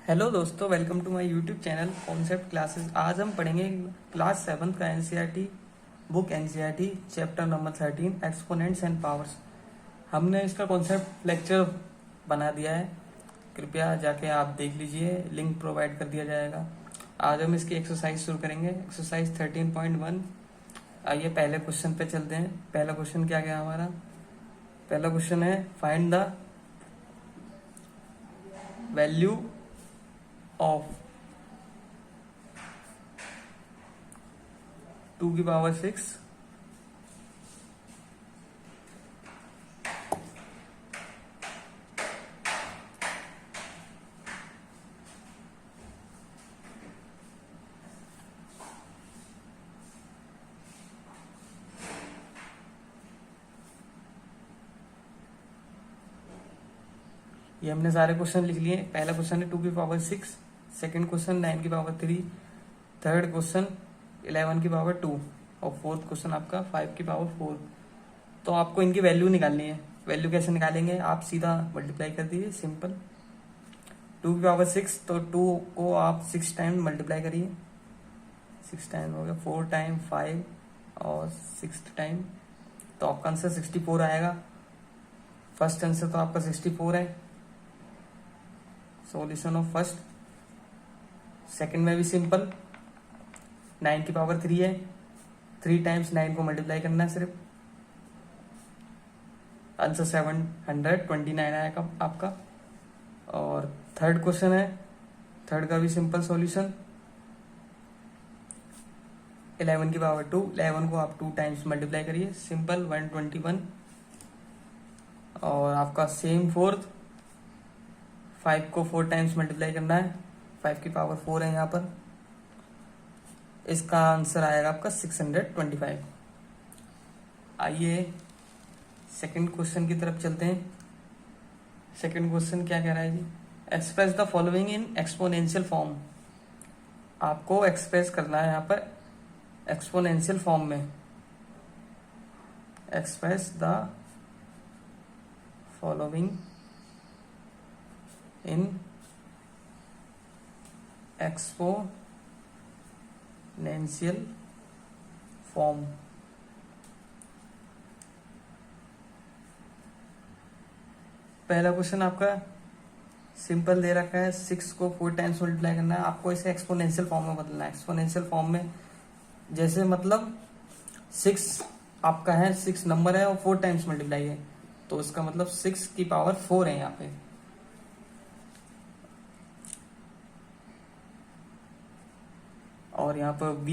Hello दोस्तों, welcome to my YouTube channel concept classes. आज हम पढ़ेंगे क्लास 7 का NCERT book NCERT chapter number 13 exponents and powers. हमने इसका कॉन्सेप्ट लेक्चर बना दिया है, कृपया जाके आप देख लीजिए, लिंक प्रोवाइड कर दिया जाएगा। आज हम इसकी एक्सरसाइज शुरू करेंगे, एक्सरसाइज 13.1। आइए पहले क्वेश्चन पे चलते हैं। पहला क्वेश्चन क्या गया हमारा? पहला क्वेश्चन है फाइंड द वैल्यू ऑफ 2 की पावर 6 ये हमने सारे क्वेश्चन लिख लिए। पहला क्वेश्चन है 2 की पावर 6, सेकंड क्वेश्चन 9 की पावर 3, थर्ड क्वेश्चन 11 की पावर 2 और फोर्थ क्वेश्चन आपका 5 की पावर 4। तो आपको इनकी वैल्यू निकालनी है। वैल्यू कैसे निकालेंगे? आप सीधा मल्टीप्लाई कर दीजिए, सिंपल। 2 की पावर 6, तो 2 को आप 6 टाइम मल्टीप्लाई करिए। 6 टाइम हो गया, 4 टाइम 5 और 6 टाइम, तो आपका आंसर 64 आएगा। फर्स्ट आंसर तो आपका 64 है, सॉल्यूशन ऑफ फर्स्ट। सेकंड में भी सिंपल, 9 की पावर 3 है, 3 टाइम्स 9 को मल्टीप्लाई करना है सिर्फ। आंसर 729 आएगा आपका। और थर्ड क्वेश्चन है, थर्ड का भी सिंपल सॉल्यूशन। 11 की पावर 2, 11 को आप 2 टाइम्स मल्टीप्लाई करिए, सिंपल 121। और आपका सेम फोर्थ, 5 को 4 टाइम्स मल्टीप्लाई करना है, 5 की पावर 4 है यहाँ पर। इसका आंसर आएगा आपका 625। आइए सेकंड क्वेश्चन की तरफ चलते हैं। सेकंड क्वेश्चन क्या कह रहा है जी? Express the following in exponential form. आपको एक्सप्रेस करना है यहाँ पर एक्सपोनेंशियल फॉर्म में। Express the following in exponential form. पहला क्वेश्चन आपका सिंपल दे रखा है, 6 को 4 टाइम्स मल्टीप्लाई करना है। आपको इसे एक्सपोनेंशियल फॉर्म में बदलना है। एक्सपोनेंशियल फॉर्म में जैसे मतलब 6 आपका है, 6 नंबर है और 4 टाइम्स मल्टीप्लाई है, तो इसका मतलब 6 की पावर 4 है यहाँ पे। और यहाँ पर b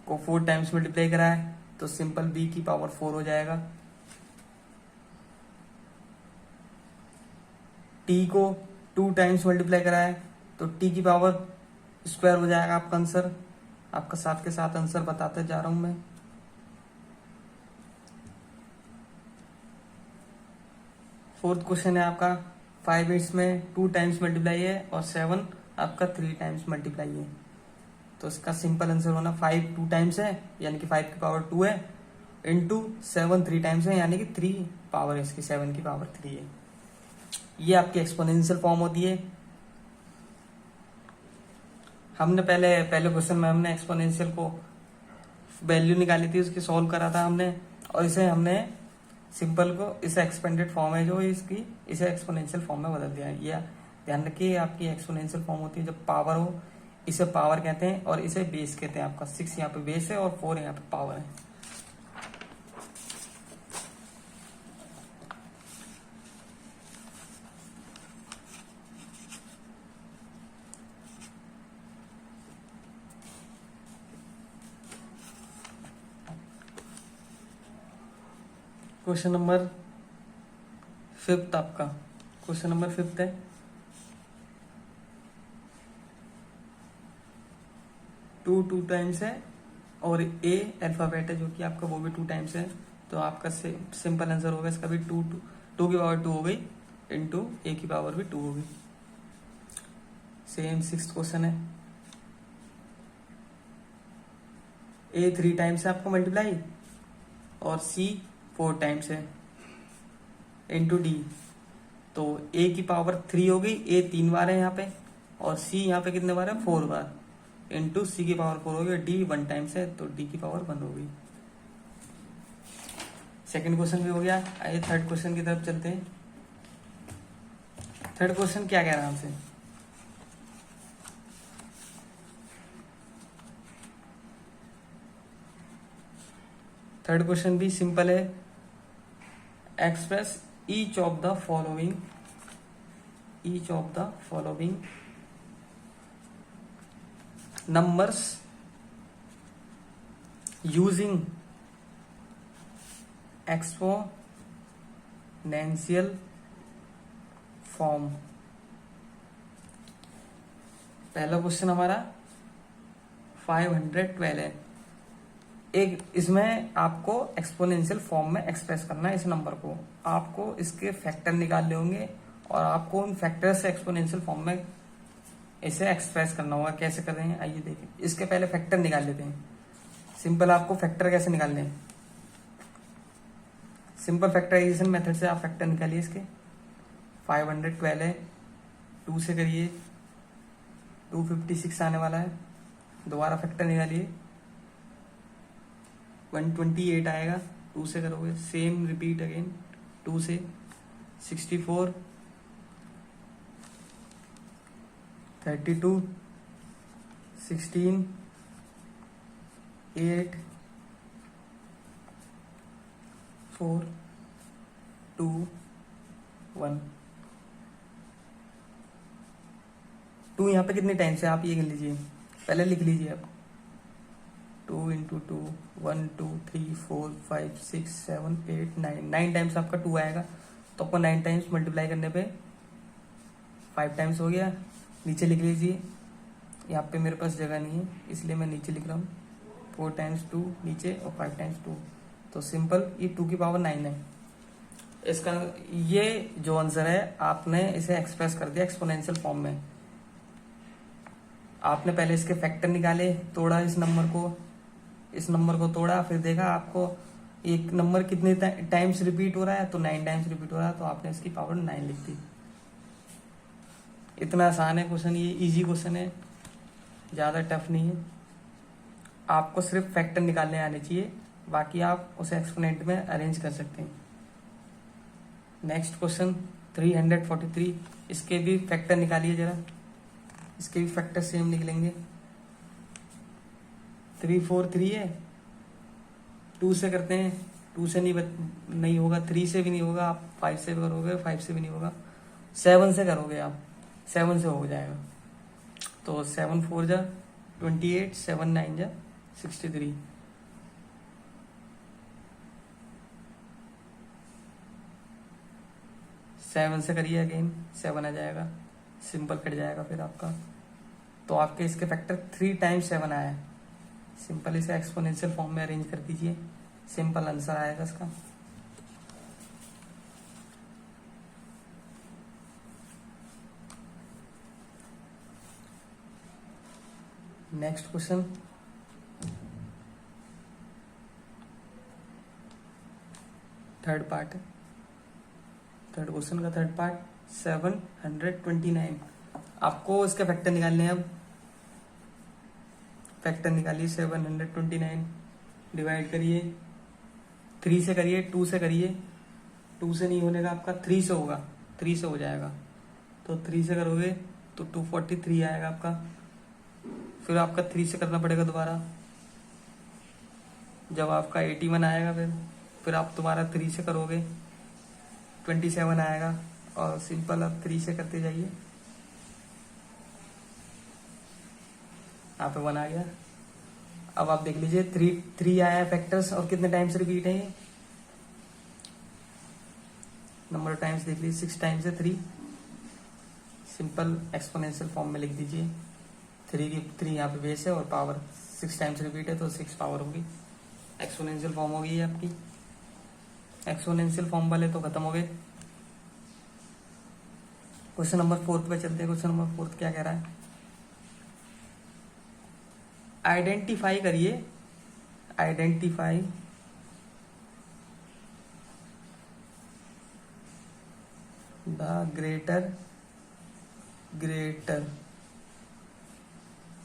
को 4 टाइम्स मल्टीप्लाई करा है, तो सिंपल b की पावर 4 हो जाएगा। t को 2 टाइम्स मल्टीप्लाई करा है, तो t की पावर स्क्वायर हो जाएगा आपका आंसर। आपका साथ के साथ आंसर बताते जा रहा हूं मैं। फोर्थ क्वेश्चन है आपका 5 इसमें 2 टाइम्स मल्टीप्लाई है और 7 आपका 3 टाइम्स मल्टीप्लाई है, तो इसका सिंपल आंसर होना 5 2 टाइम्स है यानी कि 5 की पावर 2 है, इंटू 7 3 टाइम्स है यानी कि 3 पावर है इसकी, 7 की पावर 3 है। ये आपकी एक्सपोनेंशियल फॉर्म होती है। हमने पहले क्वेश्चन में हमने एक्सपोनेंशियल को वैल्यू निकाली थी, उसकी सॉल्व करा था हमने, और इसे हमने सिंपल को, इसे एक्सपेंडेड फॉर्म है जो इसकी, इसे एक्सपोनेंशियल फॉर्म में बदल दिया है। ये ध्यान रखिए, आपकी एक्सपोनेंशियल फॉर्म होती है जब पावर हो, इसे पावर कहते हैं और इसे बेस कहते हैं। आपका 6 यहाँ पे बेस है और 4 यहाँ पे पावर है। क्वेश्चन नंबर 5 आपका, क्वेश्चन नंबर 5 है 2 टाइम्स है और ए अल्फाबेट है जो कि आपका वो भी 2 टाइम्स है, तो आपका सिंपल आंसर होगा इसका भी 2 की पावर 2 हो गई, इंटू ए की पावर भी 2 हो गई। सेम 6th क्वेश्चन है, ए 3 टाइम्स है आपका मल्टीप्लाई और सी 4 टाइम्स है, इंटू डी तो a की पावर 3 हो गई, a 3 बार है यहाँ पे, और c यहाँ पे कितने बार है, 4 बार, इंटू c की पावर 4 हो गई, d 1 टाइम्स है तो d की पावर 1 हो गई। सेकंड क्वेश्चन भी हो गया। आइए थर्ड क्वेश्चन की तरफ चलते हैं। थर्ड क्वेश्चन क्या कह रहा है हमसे, थर्ड क्वेश्चन भी सिंपल है। Express each of the following, each of the following numbers using exponential form. पहला क्वेश्चन हमारा 512 है। एक इसमें आपको एक्सपोनेंशियल फॉर्म में एक्सप्रेस करना है इस नंबर को। आपको इसके फैक्टर निकालने होंगे और आपको उन फैक्टर से एक्सपोनेंशियल फॉर्म में इसे एक्सप्रेस करना होगा। कैसे कर रहे हैं आइए देखें। इसके पहले फैक्टर निकाल लेते हैं। सिंपल आपको फैक्टर कैसे निकालने हैं, सिंपल फैक्टराइजेशन मेथड से आप फैक्टर निकालिए इसके। 512 है, 2 से करिए 256 आने वाला है, दोबारा फैक्टर निकालिए 128 आएगा, 2 से करोगे सेम रिपीट अगेन 2 से 64 32 16 8 4 2 1। 2 यहाँ पे कितने टाइम से आप ये गिन लीजिए, पहले लिख लीजिए आप। 2 इंटू 2 1 2 3 4 5 6 7 8 9 9 टाइम्स आपका 2 आएगा। तो आपको 9 टाइम्स मल्टीप्लाई करने पे 5 टाइम्स हो गया। नीचे लिख लीजिए, यहाँ पे मेरे पास जगह नहीं है इसलिए मैं नीचे लिख रहा हूँ। 4 टाइम्स 2 नीचे और 5 टाइम्स 2, तो सिंपल ये 2 की पावर 9 है। इसका ये जो आंसर है आपने इसे एक्सप्रेस कर दिया एक्सपोनेंशियल फॉर्म में। आपने पहले इसके फैक्टर निकाले, तोड़ा इस नंबर को तोड़ा, फिर देखा आपको एक नंबर कितने टाइम्स रिपीट हो रहा है, तो 9 टाइम्स रिपीट हो रहा है, तो आपने इसकी पावर 9 लिख दी। इतना आसान है क्वेश्चन, ये इजी क्वेश्चन है, ज़्यादा टफ नहीं है। आपको सिर्फ फैक्टर निकालने आने चाहिए, बाकी आप उसे एक्सपोनेंट में अरेंज कर सकते हैं। नेक्स्ट क्वेश्चन 343, इसके भी फैक्टर निकालिए जरा। इसके भी फैक्टर सेम लिख लेंगे। 3 4 3 है, 2 से करते हैं, 2 से नहीं होगा, 3 से भी नहीं होगा, आप 5 से भी करोगे, 5 से भी नहीं होगा, 7 से करोगे आप, 7 से हो जाएगा। तो 7 4 जा 28, 7 9 जा 63। सेवन से करिए अगेन, 7 आ जाएगा, सिंपल कट जाएगा फिर आपका। तो आपके इसके फैक्टर 3 टाइम्स 7 आया है। सिंपल इसे एक्सपोनेंशियल फॉर्म में अरेंज कर दीजिए, सिंपल आंसर आएगा इसका। नेक्स्ट क्वेश्चन थर्ड पार्ट है, थर्ड क्वेश्चन का थर्ड पार्ट 729। आपको इसके फैक्टर निकालने हैं। अब फैक्टर निकालिए, 729 डिवाइड करिए, 3 से करिए, 2 से करिए, 2 से नहीं होने का आपका, 3 से होगा, 3 से हो जाएगा। तो 3 से करोगे तो 243 आएगा आपका। फिर आपका 3 से करना पड़ेगा दोबारा, जब आपका 81 आएगा। फिर आप दोबारा 3 से करोगे 27 आएगा, और सिंपल आप 3 से करते जाइए, यहाँ पे 1 आ गया। अब आप देख लीजिए 3 आया फैक्टर्स, और कितने टाइम्स रिपीट है ये, नंबर टाइम्स देख लीजिए, 6 टाइम्स है 3। सिंपल एक्सपोनेंशियल फॉर्म में लिख दीजिए। 3 यहाँ पे बेस है और पावर 6 टाइम्स रिपीट है, तो 6 पावर होगी। एक्सपोनेंशियल फॉर्म हो गई है आपकी। एक्सपोनेंशियल फॉर्म वाले तो खत्म हो गए। क्वेश्चन नंबर 4 पे चलते हैं। क्वेश्चन नंबर 4 क्या कह रहा है, आइडेंटिफाई करिए, identify the greater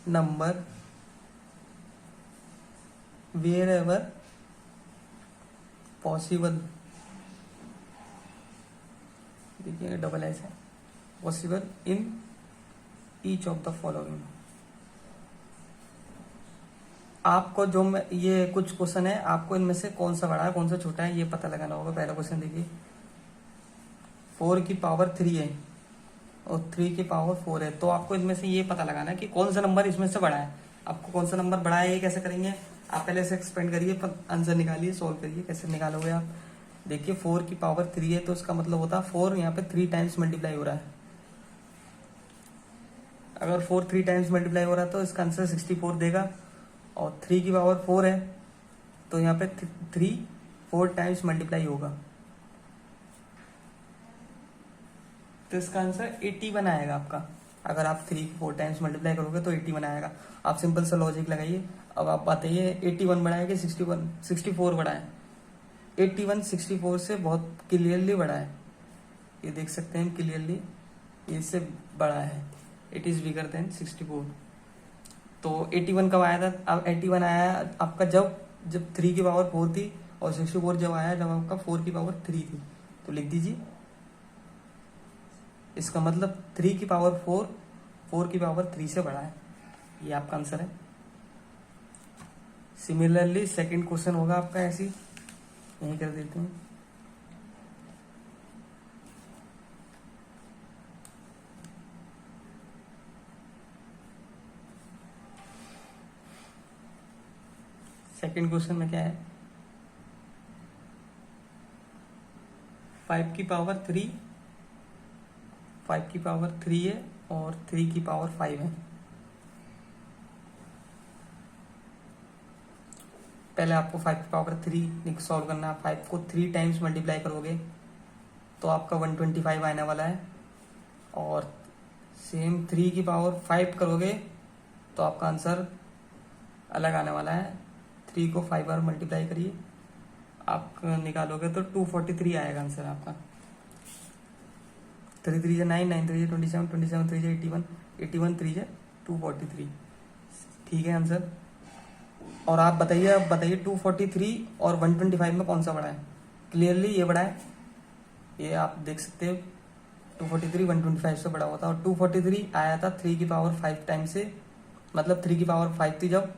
number wherever possible, देखिए डबल एस है, possible in each of the following. आपको जो मैं ये कुछ क्वेश्चन है, आपको इनमें से कौन सा बड़ा है कौन सा छोटा है ये पता लगाना होगा। पहला क्वेश्चन देखिए, 4 की पावर 3 है और 3 की पावर 4 है, तो आपको इनमें से ये पता लगाना है कि कौन सा नंबर इसमें से बड़ा है। आपको कौन सा नंबर बड़ा है ये कैसे करेंगे, आप पहले से एक्सपेंड करिए, आंसर निकालिए, सोल्व करिए। कैसे निकालोगे आप, देखिए 4 की पावर 3 है तो इसका मतलब होता है 4 यहाँ पे 3 टाइम्स मल्टीप्लाई हो रहा है। अगर 4 3 टाइम्स मल्टीप्लाई हो रहा है तो इसका आंसर 64 देगा। और 3 की पावर 4 है तो यहाँ पे 3 4 टाइम्स मल्टीप्लाई होगा तो इसका आंसर 81 आएगा आपका। अगर आप 3 4 टाइम्स मल्टीप्लाई करोगे तो 81 आएगा। आप सिंपल सा लॉजिक लगाइए। अब आप बताइए 81 बड़ा है कि 64 बड़ा है। 81 64 से बहुत क्लियरली बड़ा है, ये देख सकते हैं क्लियरली, इससे बड़ा है, इट इज बिगर देन 64। तो 81 कब आया था, अब 81 आया आपका जब 3 की पावर 4 थी, और 64 जब आया जब आपका 4 की पावर 3 थी। तो लिख दीजिए, इसका मतलब 3 की पावर 4 4 की पावर 3 से बड़ा है, ये आपका आंसर है। सिमिलरली सेकंड क्वेश्चन होगा आपका ऐसी, यही कर देते हैं। सेकंड क्वेश्चन में क्या है, 5 की पावर 3 5 की पावर 3 है और 3 की पावर 5 है। पहले आपको 5 की पावर 3 सॉल्व करना है। 5 को 3 टाइम्स मल्टीप्लाई करोगे तो आपका 125 आने वाला है, और सेम 3 की पावर 5 करोगे तो आपका आंसर अलग आने वाला है। 3 को 5 बार मल्टीप्लाई करिए, आप निकालोगे तो 243 आएगा आंसर आपका। 3 3 9 9 3 27 27 3 81 81 3 243, ठीक है आंसर। और आप बताइए, अब बताइए 243 और 125 में कौन सा बड़ा है। क्लियरली ये बड़ा है, ये आप देख सकते हो 243 125 से बड़ा होता है। और 243 आया था 3 की पावर 5 टाइम से, मतलब 3 की पावर 5 थी जब,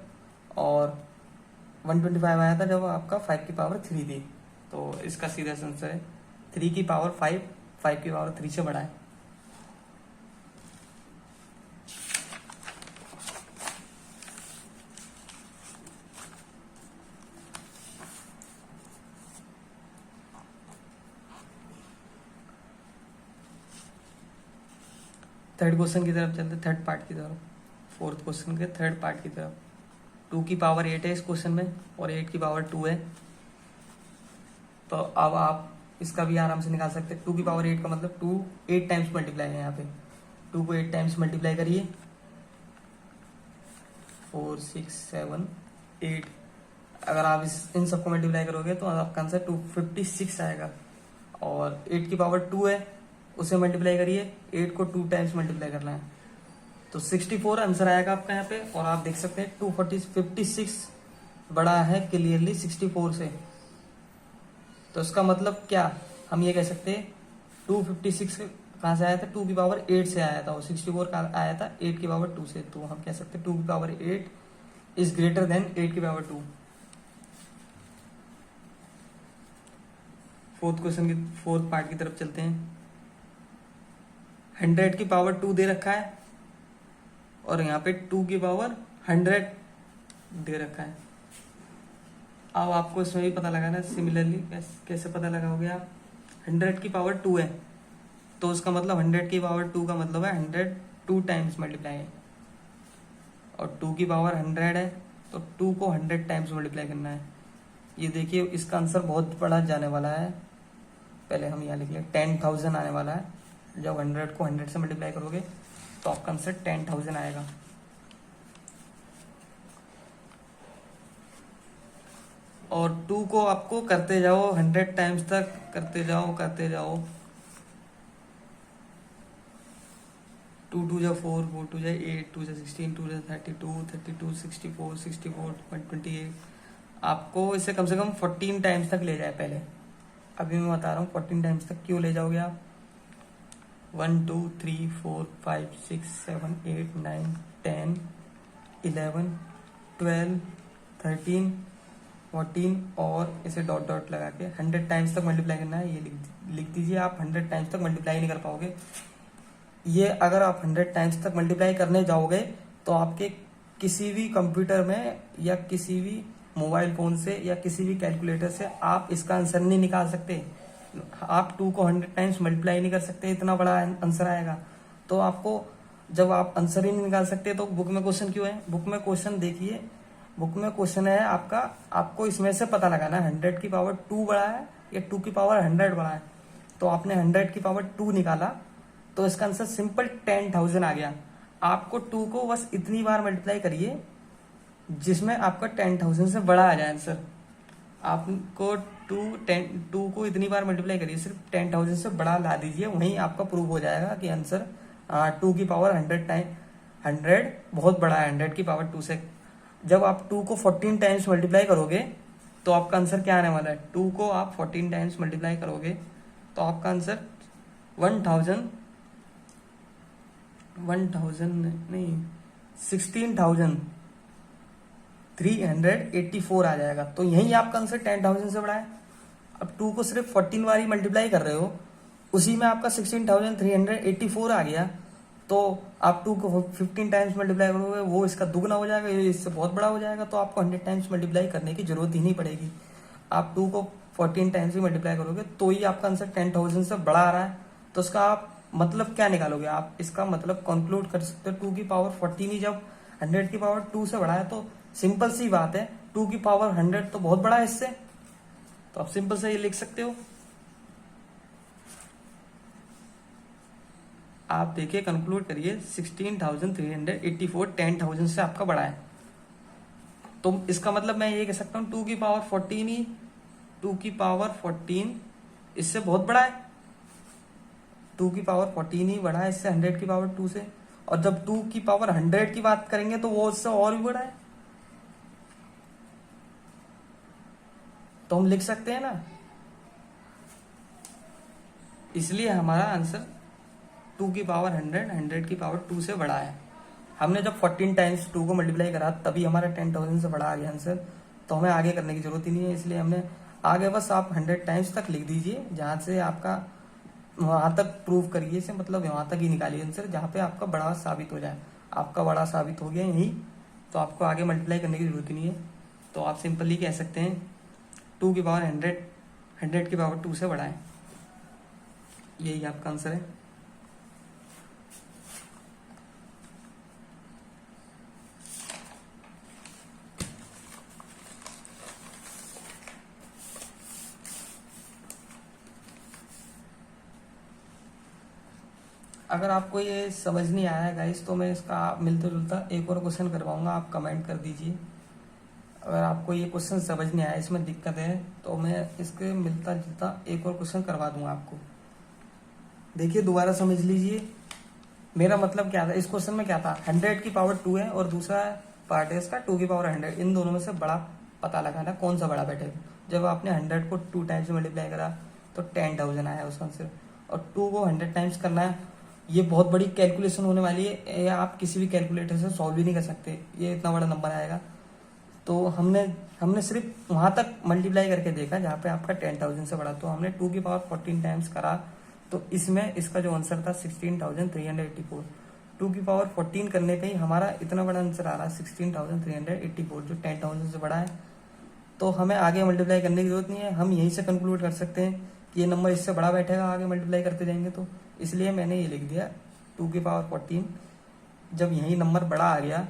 और 125 आया था जब आपका 5 की पावर 3 थी। तो इसका सीधा आंसर है 3 की पावर 5 5 की पावर 3 से बड़ा है। थर्ड क्वेश्चन की तरफ चलते, थर्ड पार्ट की तरफ, फोर्थ क्वेश्चन के थर्ड पार्ट की तरफ। 2 की पावर 8 है इस क्वेश्चन में और 8 की पावर 2 है। तो अब आप इसका भी आराम से निकाल सकते हैं। 2 की पावर 8 का मतलब 2 8 टाइम्स मल्टीप्लाई है यहाँ पे। 2 को 8 टाइम्स मल्टीप्लाई करिए, 4 6 7 8। अगर आप इन सबको मल्टीप्लाई करोगे तो आपका आंसर 256 आएगा। और 8 की पावर 2 है, उसे मल्टीप्लाई करिए, 8 को 2 टाइम्स मल्टीप्लाई करना है तो 64 आंसर आएगा आपका यहाँ पे। और आप देख सकते हैं 256 बड़ा है क्लियरली 64 से। तो इसका मतलब क्या, हम ये कह सकते हैं 256 कहाँ से आया था, 2 की पावर 8 से आया था, और 64 का आया था 8 की पावर 2 से। तो हम कह सकते हैं 2 की पावर 8 इज ग्रेटर देन 8 की पावर 2। फोर्थ क्वेश्चन की फोर्थ पार्ट की तरफ चलते हैं। 100 की पावर 2 दे रखा है और यहाँ पे 2 की पावर 100 दे रखा है। अब आपको इसमें भी पता लगाना है सिमिलरली, कैसे पता लगाओगे आप। 100 की पावर 2 है तो उसका मतलब 100 की पावर 2 का मतलब है 100 2 टाइम्स मल्टीप्लाई है, और 2 की पावर 100 है तो 2 को 100 टाइम्स मल्टीप्लाई करना है। ये देखिए इसका आंसर बहुत बड़ा जाने वाला है। पहले हम यहाँ लिख लें 10,000 आने वाला है। जब 100 को 100 से मल्टीप्लाई करोगे तो आपका आंसर 10,000 आएगा। और 2 को आपको करते जाओ 100 टाइम्स तक, करते जाओ 2 जा 4, 4 2 जा 8, 2 जा 16, 2 जा 32, 32 64, 64 128। आपको इसे कम से कम 14 टाइम्स तक ले जाए पहले। अभी मैं बता रहा हूँ 14 टाइम्स तक क्यों ले जाओगे आप। 1 2 3 4 5 6 7 8 9 10 11 12 13 14 और इसे डॉट डॉट लगा के 100 टाइम्स तक मल्टीप्लाई करना है। ये लिख दीजिए। आप 100 टाइम्स तक मल्टीप्लाई नहीं कर पाओगे। ये अगर आप 100 टाइम्स तक मल्टीप्लाई करने जाओगे तो आपके किसी भी कंप्यूटर में या किसी भी मोबाइल फोन से या किसी भी कैलकुलेटर से आप इसका आंसर नहीं निकाल सकते। आप 2 को 100 टाइम्स मल्टीप्लाई नहीं कर सकते, इतना बड़ा आंसर आएगा। तो आपको जब आप आंसर ही नहीं निकाल सकते तो बुक में क्वेश्चन क्यों है। बुक में क्वेश्चन देखिए, बुक में क्वेश्चन है आपका, आपको इसमें से पता लगाना 100 की पावर 2 बड़ा है या 2 की पावर 100 बड़ा है। तो आपने 100 की पावर 2 निकाला तो इसका आंसर सिंपल 10,000 आ गया। आपको 2 को बस इतनी बार मल्टीप्लाई करिए जिसमें आपका 10,000 से बड़ा आ जाए आंसर। आपको 2 को इतनी बार मल्टीप्लाई करिए, सिर्फ 10,000 से बड़ा ला दीजिए, वहीं आपका प्रूव हो जाएगा कि आंसर 2 की पावर 100 बहुत बड़ा है 100 की पावर 2 से। जब आप 2 को 14 टाइम्स मल्टीप्लाई करोगे तो आपका आंसर क्या आने वाला है। 2 को आप 14 टाइम्स मल्टीप्लाई करोगे तो आपका आंसर 16,384 आ जाएगा। तो यही आपका आंसर 10,000 से बड़ा है। अब 2 को सिर्फ 14 बार ही मल्टीप्लाई कर रहे हो, उसी में आपका 16,384 आ गया। तो आप 2 को 15 टाइम्स मल्टीप्लाई करोगे, वो इसका दुगना हो जाएगा, ये इससे बहुत बड़ा हो जाएगा। तो आपको 100 टाइम्स मल्टीप्लाई करने की जरूरत ही नहीं पड़ेगी। आप 2 को 14 टाइम्स ही मल्टीप्लाई करोगे तो ही आपका आंसर 10,000 से बड़ा आ रहा है। तो इसका आप मतलब क्या निकालोगे। आप इसका मतलब कंक्लूड कर सकते हो 2 की पावर 14 ही जब 100 की पावर 2 से बड़ा है तो सिंपल सी बात है 2 की पावर 100 तो बहुत बड़ा है इससे। तो आप सिंपल से ये लिख सकते हो। आप देखिए कंक्लूड करिए 16,384 10,000 से आपका बड़ा है। तो इसका मतलब मैं ये कह सकता हूँ 2 की पावर 14 ही 2 की पावर 14 इससे बहुत बड़ा है। 2 की पावर 14 ही बड़ा है इससे 100 की पावर 2 से। और जब 2 की पावर 100 की बात करेंगे तो वो इससे और भी बड़ा है। तो हम लिख सकते हैं ना, इसलिए हमारा आंसर 2 की पावर 100 की पावर 2 से बड़ा है। हमने जब 14 टाइम्स 2 को मल्टीप्लाई करा तभी हमारा 10,000 से बड़ा आ गया आंसर। तो हमें आगे करने की जरूरत ही नहीं है, इसलिए हमने आगे बस आप 100 टाइम्स तक लिख दीजिए, जहां से आपका वहां तक प्रूव करिए इसे, मतलब वहां तक ही निकालिए आंसर जहां पे आपका बड़ा साबित हो जाए। आपका बड़ा साबित हो गया यही, तो आपको आगे मल्टीप्लाई करने की जरूरत ही नहीं है। तो आप सिंपली कह सकते हैं 2 की पावर 100 की पावर 2 से बड़ा है। यही आपका आंसर है। अगर आपको ये समझ नहीं आया गाइस तो मैं इसका मिलता जुलता एक और क्वेश्चन करवाऊंगा, आप कमेंट कर दीजिए। अगर आपको ये क्वेश्चन समझ नहीं आया, इसमें दिक्कत है, तो मैं इसके मिलता जुलता एक और क्वेश्चन करवा दूंगा आपको। देखिए दोबारा समझ लीजिए मेरा मतलब क्या था। इस क्वेश्चन में क्या था, 100 की पावर 2 है और दूसरा पार्ट है इसका 2 की पावर 100। इन दोनों में से बड़ा पता लगाना कौन सा बड़ा बैठेगा। जब आपने 100 को 2 टाइम्स मल्टीप्लाई करा तो 10,000 आया उसका आंसर, और 2 को 100 टाइम्स करना है। ये बहुत बड़ी कैलकुलेशन होने वाली है, ये आप किसी भी कैलकुलेटर से सॉल्व ही नहीं कर सकते, ये इतना बड़ा नंबर आएगा। तो हमने सिर्फ वहां तक मल्टीप्लाई करके देखा जहाँ पे आपका 10,000 से बड़ा। तो हमने 2 की पावर 14 टाइम्स करा, तो इसमें इसका जो आंसर था 16,384। 2 की पावर 14 करने पे ही हमारा इतना बड़ा आंसर आ रहा है 16,384, जो 10,000 से बड़ा है। तो हमें आगे मल्टीप्लाई करने की जरूरत नहीं है, हम यहीं से कंक्लूड कर सकते हैं कि ये नंबर इससे बड़ा बैठेगा आगे मल्टीप्लाई करते जाएंगे। तो इसलिए मैंने ये लिख दिया 2 की पावर 14। जब यही नंबर बड़ा आ गया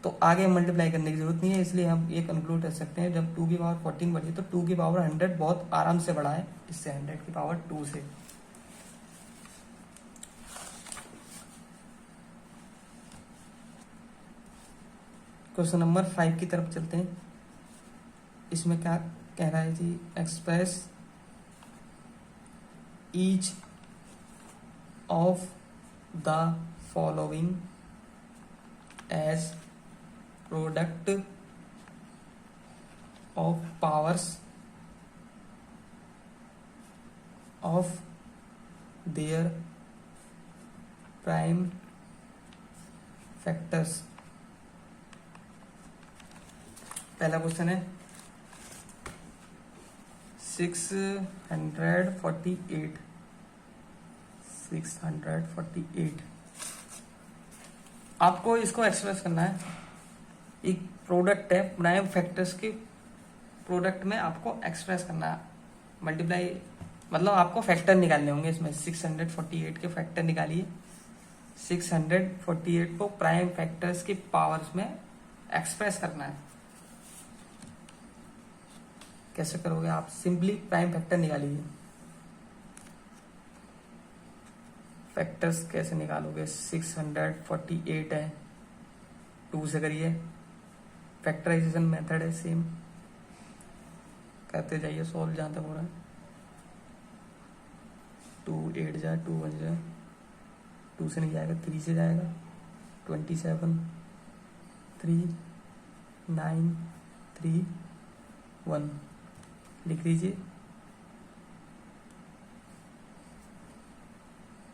तो आगे मल्टीप्लाई करने की जरूरत नहीं है, इसलिए हम ये कंक्लूड कर सकते हैं जब 2 की पावर 14 बढ़ी तो 2 की पावर 100 बहुत आराम से बढ़ा है इससे 100 की पावर 2 से। क्वेश्चन नंबर 5 की तरफ चलते हैं। इसमें क्या कह रहा है जी, express each of the following as product of powers of their prime factors. पहला क्वेश्चन है 648 आपको इसको एक्सप्रेस करना है। एक प्रोडक्ट है, प्राइम फैक्टर्स के प्रोडक्ट में आपको एक्सप्रेस करना है। मल्टीप्लाई मतलब आपको फैक्टर निकालने होंगे इसमें। 648 के फैक्टर निकालिए। 648 को प्राइम फैक्टर्स की पावर्स में एक्सप्रेस करना है। कैसे करोगे आप? सिंपली प्राइम फैक्टर निकालिए। फैक्टर्स कैसे निकालोगे? 648 है, 2 से करिए। फैक्टराइजेशन मेथड है सेम, करते जाइए सॉल्व जहां तक हो रहा है। 2 8 जा 2 1 जा 2 से नहीं जाएगा, 3 से जाएगा। 27 3 9 3 1 लिख लीजिए।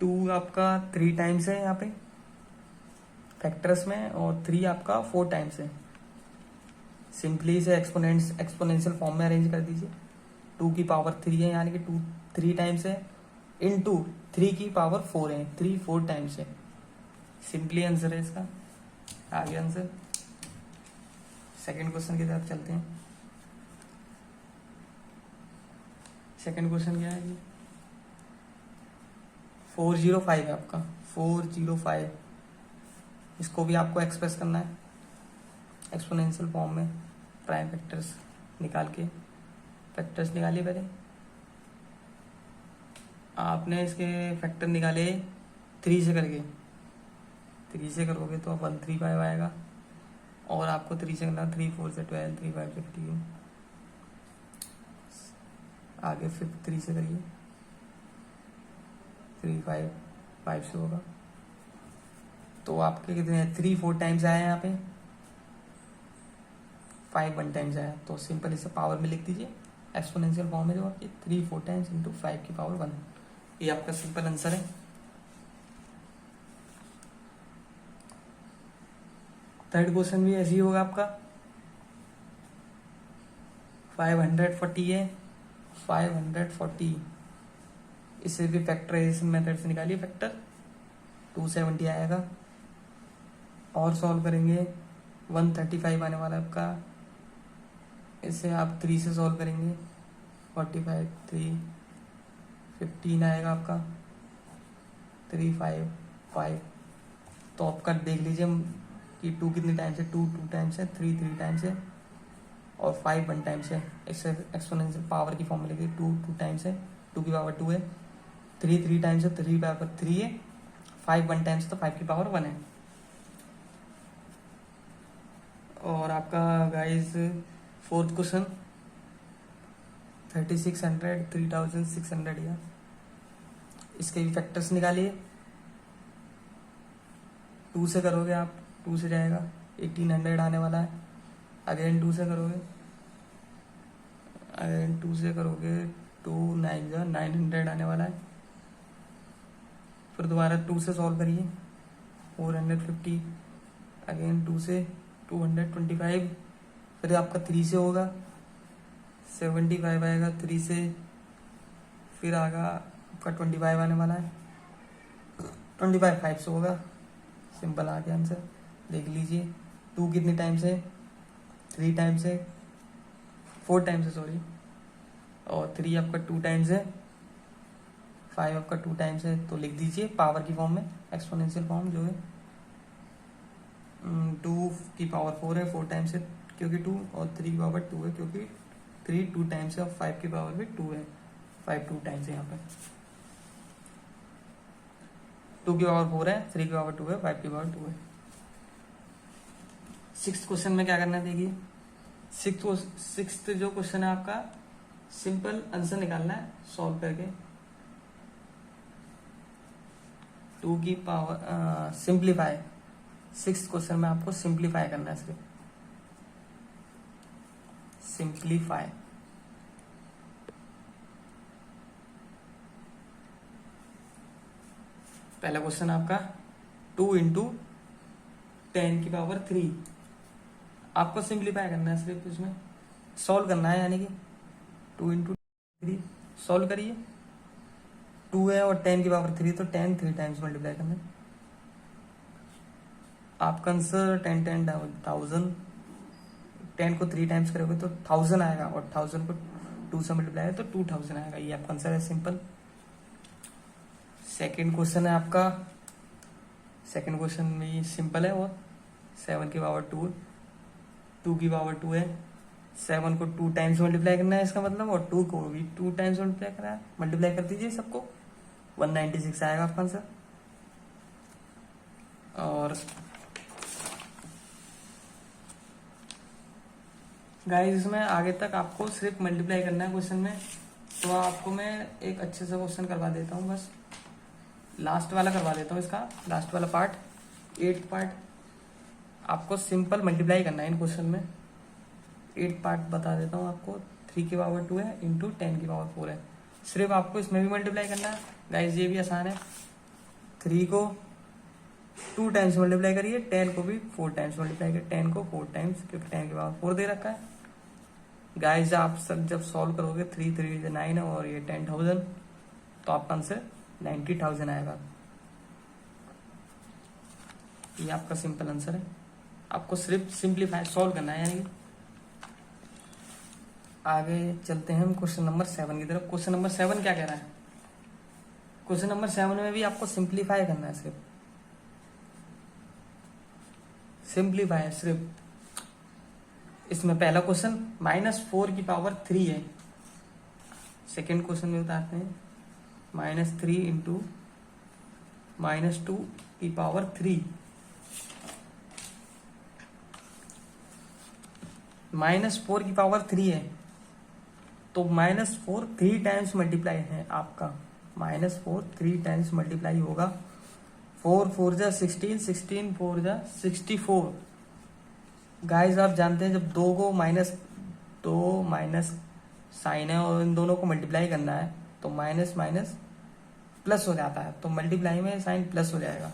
2 आपका 3 टाइम्स है यहाँ पे फैक्टर्स में, और 3 आपका 4 टाइम्स है। सिंपली इसे एक्सपोनेंशियल फॉर्म में अरेंज कर दीजिए। 2 की पावर 3 है, यानी कि 2 3 टाइम्स है, इनटू 3 की पावर 4 है, 3 4 टाइम्स है। सिंपली आंसर है इसका। आगे आंसर सेकंड क्वेश्चन की तरफ चलते हैं। सेकंड क्वेश्चन क्या है? 405 है आपका, 405। इसको भी आपको एक्सप्रेस करना है एक्सपोनेंशियल फॉर्म में, प्राइम फैक्टर्स निकाल के। फैक्टर्स निकालिए पहले। आपने इसके फैक्टर निकाले 3 से करके। 3 से करोगे तो 135 आएगा, और आपको 3 से करना, 3 4 से 12, 3 5 15। आगे फिर 3 से करिए। 3 5 5 से होगा, तो आपके कितने हैं? 3 4 टाइम्स आया यहाँ पे, 5 1 टाइम्स आया। तो सिंपल इसे पावर में लिख दीजिए एक्सपोनेंशियल फॉर्म में, जो आपकी 3 4 टाइम्स इंटू 5 की पावर 1। ये आपका सिंपल आंसर है। थर्ड क्वेश्चन भी ऐसे ही होगा आपका। 540 है, 540 इसे भी फैक्टराइजेशन मेथड से निकालिए फैक्टर। 270 आएगा, और सॉल्व करेंगे 135 आने वाला है आपका। इसे आप 3 से सॉल्व करेंगे, 45 3 15 आएगा आपका, 3 5 5। तो आपका देख लीजिए कि 2 कितने टाइम्स है? 2 2 टाइम्स है, 3 3 टाइम्स है, और 5 1 टाइम्स है। इसे एक्सपोनेंशियल पावर की फॉर्म में लिखिए। 2 2 टाइम्स है, 2 की पावर 2 है, 3 3 टाइम्स है, 3 की पावर 3 है, 5 1 टाइम्स तो 5 की पावर 1 है। और आपका गाइस फोर्थ क्वेश्चन 3600 3600 या इसके भी फैक्टर्स निकालिए। 2 से करोगे आप, 2 से जाएगा, 1800 आने वाला है। अगेन 2 से करोगे, अगेन 2 से करोगे, 2 9 जा 900 आने वाला है। फिर दोबारा 2 से सॉल्व करिए, 450। अगेन 2 से 225। फिर आपका 3 से होगा, 75 आएगा 3 से। फिर आगा आपका 25 आने वाला है, 25 5 से होगा। सिंपल आ गया आंसर, देख लीजिए। 2 कितने टाइम्स है? 3 टाइम्स है, 4 टाइम्स है सॉरी, और 3 आपका 2 टाइम्स है, 5 आपका 2 टाइम्स है। तो लिख दीजिए पावर की फॉर्म में, एक्सपोनेंशियल फॉर्म जो है। 2 की पावर 4 है, 4 टाइम्स है क्योंकि 2, और 3 की पावर 2 है क्योंकि 3 2 टाइम्स है, और 5 की पावर भी 2 है, 5 2 टाइम्स है यहाँ पे। 2 की पावर 4 है, 3 की पावर 2 है, 5 की पावर 2 है। सिक्स्थ क्वेश्चन में क्या करना है देखिए। सिक्स्थ जो क्वेश्चन है आपका, सिंपल आंसर निकालना है सॉल्व करके। 2 की पावर सिंप्लीफाई, 6th क्वेश्चन में आपको सिंप्लीफाई करना है, सिर्फ सिंप्लीफाई। पहला क्वेश्चन आपका 2 इंटू 10 की पावर 3, आपको सिंप्लीफाई करना है, सिर्फ इसमें सॉल्व करना है, यानी कि 2 इंटू 3 सॉल्व करिए। 2 है और 10 की पावर 3, तो 10 3 टाइम्स मल्टीप्लाई करना है। आपका आंसर 10 10 1000, 10 को 3 टाइम्स करोगे तो 1000 आएगा, और 1000 को 2 से मल्टीप्लाई है तो 2000 आएगा। ये आपका आंसर है, सिंपल। सेकेंड क्वेश्चन है आपका, सेकेंड क्वेश्चन भी सिंपल है, और 7 की पावर 2, 2 की पावर 2 है, 7 को 2 टाइम्स मल्टीप्लाई करना है इसका मतलब, और 2 को भी 2 टाइम्स मल्टीप्लाई करना है। मल्टीप्लाई कर दीजिए सबको, 196 आएगा आपका आंसर। और गाइस इसमें आगे तक आपको सिर्फ मल्टीप्लाई करना है क्वेश्चन में, तो आपको मैं एक अच्छे से क्वेश्चन करवा देता हूँ, बस लास्ट वाला करवा देता हूँ, इसका लास्ट वाला पार्ट, 8th पार्ट। आपको सिंपल मल्टीप्लाई करना है इन क्वेश्चन में। 8th पार्ट बता देता हूँ आपको, 3 की पावर 2 है इंटू 10 की पावर 4 है। सिर्फ आपको इसमें भी मल्टीप्लाई करना है गाइस, ये भी आसान है। 3 को 2 टाइम्स मल्टीप्लाई करिए, 10 को भी 4 टाइम्स मल्टीप्लाई करिए, 10 को 4 टाइम्स, क्योंकि 10 की पावर 4 दे रखा है। गाइस आप सब जब सॉल्व करोगे, 3 3 9 और ये 10,000, तो आपका आंसर 90,000 आएगा। ये आपका सिंपल आंसर है। आपको सिर्फ सिंप्लीफाई सॉल्व करना है, यानी आगे चलते हैं हम क्वेश्चन नंबर 7 की तरफ। क्वेश्चन नंबर 7 क्या कह रहा है? क्वेश्चन नंबर 7 में भी आपको सिंप्लीफाई करना है, सिर्फ सिंप्लीफाई है सिर्फ। इसमें पहला क्वेश्चन -4 की पावर 3 है। सेकेंड क्वेश्चन में बताते हैं -3 इंटू -2 की पावर 3, -4 की पावर 3 है, तो -4 3 टाइम्स मल्टीप्लाई है आपका। -4 3 टाइम्स मल्टीप्लाई होगा, 4 4 जा 16, 16 4 जा 64। गाइस आप जानते हैं जब दो को माइनस साइन है और इन दोनों को मल्टीप्लाई करना है, तो माइनस माइनस प्लस हो जाता है, तो मल्टीप्लाई में साइन प्लस हो जाएगा।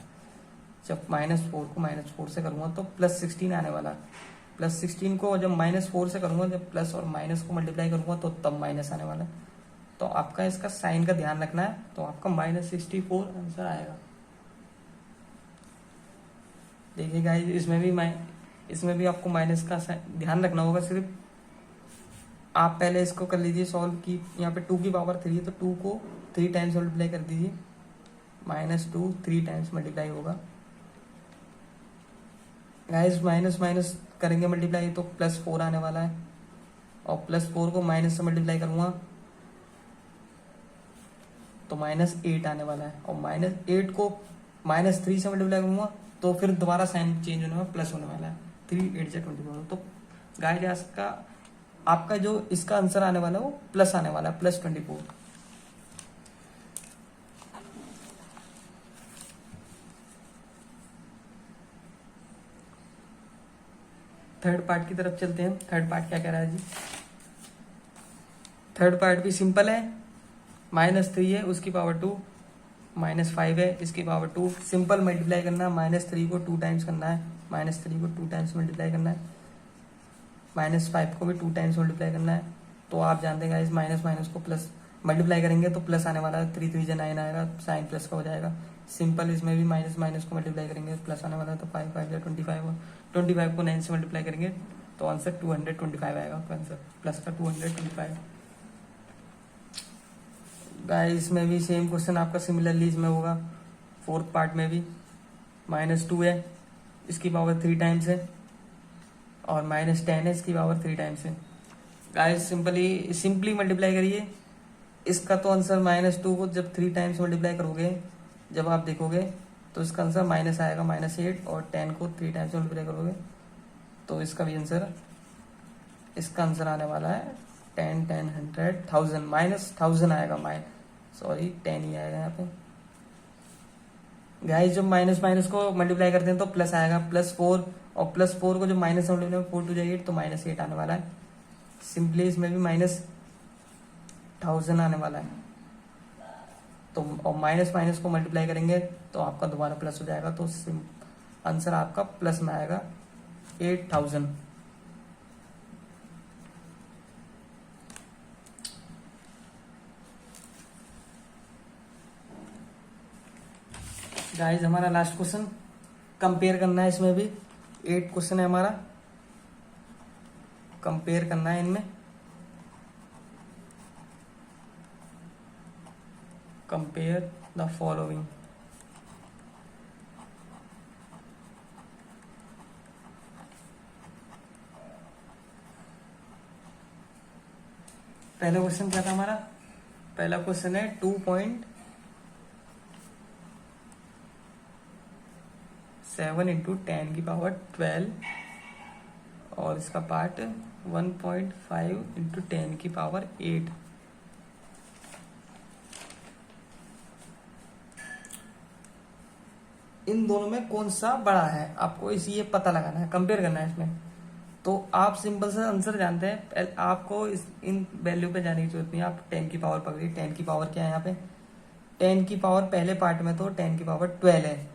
जब -4 को -4 से करूंगा तो +16 आने वाला है। +16 को जब -4 से करूंगा, जब प्लस और माइनस को मल्टीप्लाई करूंगा तो तब माइनस आने वाला है। तो आपका इसका साइन का ध्यान रखना है, तो आपका -64 आंसर आएगा। देखिए गाइस इसमें भी आपको माइनस का ध्यान रखना होगा। सिर्फ आप पहले इसको कर लीजिए सॉल्व की, यहाँ पे 2 की पावर 3 है, तो 2 को 3 टाइम्स मल्टीप्लाई कर दीजिए, -2 3 टाइम्स मल्टीप्लाई होगा। गाइस माइनस माइनस करेंगे मल्टीप्लाई तो +4 आने वाला है, और +4 को माइनस से मल्टीप्लाई करूंगा तो -8 आने वाला है, और -8 को -3 से मल्टीप्लाई करूंगा तो फिर दोबारा साइन चेंज होने में प्लस होने वाला है। 3 8 से 24, तो गाइस का आपका जो इसका आंसर आने वाला है वो प्लस आने वाला है, +24। थर्ड पार्ट की तरफ चलते हैं। थर्ड पार्ट क्या कह रहा है जी? थर्ड पार्ट भी सिंपल है। -3 है उसकी पावर 2, -5 है इसकी पावर 2। सिंपल मल्टीप्लाई करना है, -3 को 2 टाइम्स करना है, -3 को 2 टाइम्स मल्टीप्लाई करना है, -5 को भी 2 टाइम्स मल्टीप्लाई करना है। तो आप जानते हैं गाइस माइनस माइनस को प्लस मल्टीप्लाई करेंगे तो प्लस आने वाला है, 3 3 जा 9 आएगा, साइन प्लस का हो जाएगा। सिंपल इसमें भी माइनस माइनस को मल्टीप्लाई करेंगे प्लस आने वाला है, तो 5 5 जा 25 और 25 को 9 से मल्टीप्लाई करेंगे तो आंसर 225 आएगा आपका आंसर, प्लस का 225। गाइस में भी सेम क्वेश्चन आपका सिमिलरली इसमें होगा। फोर्थ पार्ट में भी -2 है इसकी पावर 3 टाइम्स है, और -10 है इसकी पावर 3 टाइम्स है। गाइस सिंपली मल्टीप्लाई करिए इसका, तो आंसर -2 को जब 3 टाइम्स मल्टीप्लाई करोगे, जब आप देखोगे तो इसका आंसर माइनस आएगा -8, और 10 को 3 टाइम्स मल्टीप्लाई करोगे तो इसका भी आंसर, इसका आंसर आने वाला है 10 10 100 1000, -1000 आएगा, सॉरी 10 ही आएगा यहाँ पे। गाइस जब माइनस माइनस को मल्टीप्लाई करते हैं तो प्लस आएगा, +4, और +4 को जब माइनस से मल्टीप्लाई 4 टू 8 तो -8 आने वाला है। सिंपली इसमें भी -1000 आने वाला है। तो और माइनस माइनस को मल्टीप्लाई करेंगे तो आपका दोबारा प्लस हो जाएगा, तो आंसर आपका प्लस में आएगा 8000। गाइस हमारा लास्ट क्वेश्चन कंपेयर करना है, इसमें भी 8 क्वेश्चन है हमारा, कंपेयर करना है इनमें। Compare the following. पहला क्वेश्चन क्या था हमारा? पहला क्वेश्चन है 2.7 इंटू 10⁻12 और इसका पार्ट 1.5 इंटू 10⁸8। इन दोनों में कौन सा बड़ा है आपको ये पता लगाना है, कंपेयर करना है इसमें। तो आप सिंपल सा आंसर जानते हैं, आपको इन वैल्यू पे जाने की जरूरत नहीं है। आप 10 की पावर पकड़िए। 10 की पावर क्या है यहाँ पे? 10 की पावर पहले पार्ट में तो 10 की पावर 12 है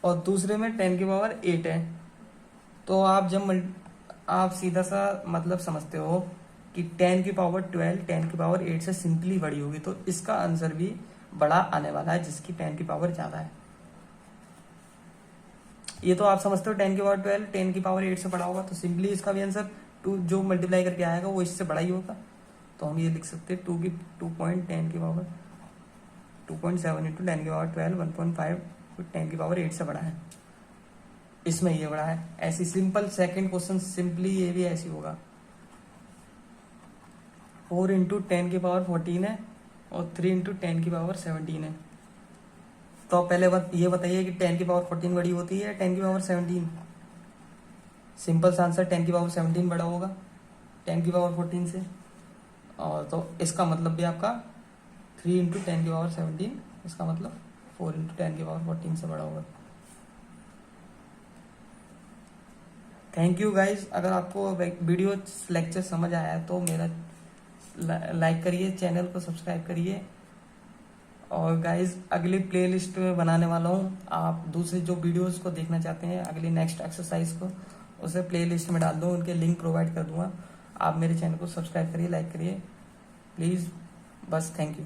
और दूसरे में 10 की पावर 8 है। तो आप सीधा सा मतलब समझते हो कि 10 की पावर 12 10 की पावर 8 से सिंपली बड़ी होगी, तो इसका आंसर भी बड़ा आने वाला है जिसकी 10 की पावर ज्यादा है। ये तो आप समझते हो 10 की पावर 12 10 की पावर 8 से बड़ा होगा, तो सिंपली इसका भी आंसर 2 जो मल्टीप्लाई करके आएगा वो इससे बड़ा ही होगा। तो हम ये लिख सकते हैं 2.10 की पावर 2.7 इंटू 10 की पावर 12 1.5 10 की पावर 8 से बड़ा है, इसमें ये बड़ा है। ऐसी सिंपल सेकंड क्वेश्चन सिंपली ये भी ऐसी होगा। 4 इंटू 10 की पावर 14 है और 3 इंटू 10 की पावर 17 है। तो पहले ये बताइए कि 10 की पावर 14 बड़ी होती है 10 की पावर 17? सिंपल सा आंसर 10 की पावर 17 बड़ा होगा 10 की पावर 14 से। और तो इसका मतलब भी आपका 3 इंटू 10 की पावर 17, इसका मतलब 4 इंटू 10 की पावर 14 से बड़ा होगा। Thank you guys. अगर आपको वीडियो लेक्चर समझ आया है तो मेरा लाइक करिए, चैनल को सब्सक्राइब करिए। और गाइज अगली प्लेलिस्ट में बनाने वाला हूँ, आप दूसरी जो वीडियोस को देखना चाहते हैं अगली नेक्स्ट एक्सरसाइज को उसे प्लेलिस्ट में डाल दो, उनके लिंक प्रोवाइड कर दूंगा। आप मेरे चैनल को सब्सक्राइब करिए, लाइक करिए प्लीज़। बस थैंक यू।